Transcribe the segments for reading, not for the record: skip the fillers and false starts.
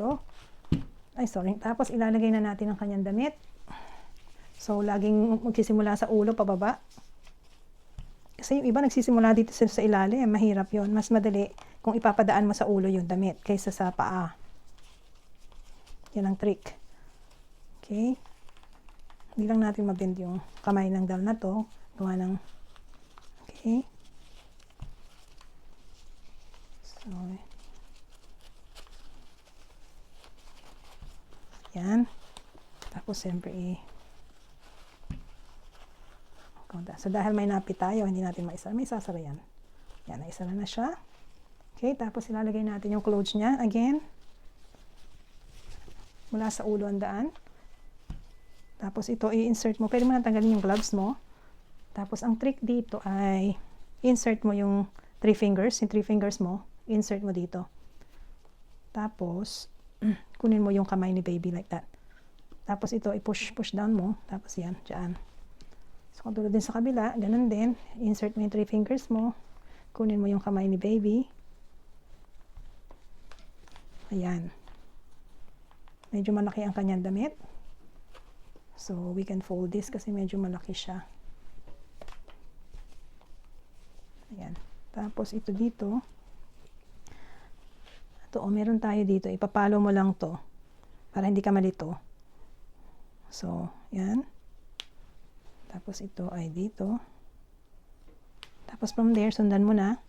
go. Ay, sorry. Tapos ilalagay na natin ang kanyang damit. So, laging magsisimula sa ulo, pababa. Kasi yung iba nagsisimula dito sa ilalim. Mahirap yon. Mas madali kung ipapadaan mo sa ulo yung damit kaysa sa paa. Yan ang trick. Okay. Hindi lang natin mabend yung kamay ng doll na to. Gawa ng, okay. So, yan. Tapos, siyempre, so, dahil may napit tayo, hindi natin maisara. May isasara yan. Yan, naisara na siya. Okay, tapos ilalagay natin yung clothes niya. Again, mula sa ulo ang daan. Tapos, ito, i-insert mo. Pwede mo na tanggalin yung gloves mo. Tapos, ang trick dito ay insert mo yung 3 fingers. Yung 3 fingers mo, insert mo dito. Tapos, kunin mo yung kamay ni baby like that. Tapos, ito, i-push down mo. Tapos, yan, dyan. So, kung tulad din sa kabila, ganun din. Insert mo yung 3 fingers mo. Kunin mo yung kamay ni baby. Ayan. Medyo malaki ang kanyang damit. So, we can fold this kasi medyo malaki siya. Ayan. Tapos, ito dito. Ito, meron tayo dito. Ipapalo mo lang to para hindi ka malito. So, yan. Tapos ito ay dito. Tapos from there, sundan mo na.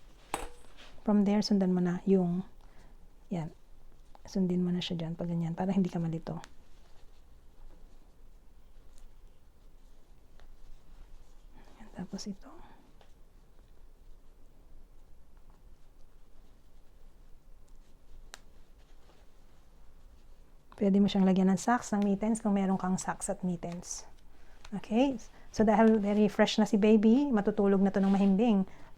From there, sundan mo na yung, yan. Sundin mo na siya dyan pag ganyan, para hindi ka malito. Yan, tapos ito. Pwede mo siyang lagyan ng socks, ng mittens, kung meron kang socks at mittens. Okay? So, dahil very fresh na si baby, matutulog na to ng mahimbing.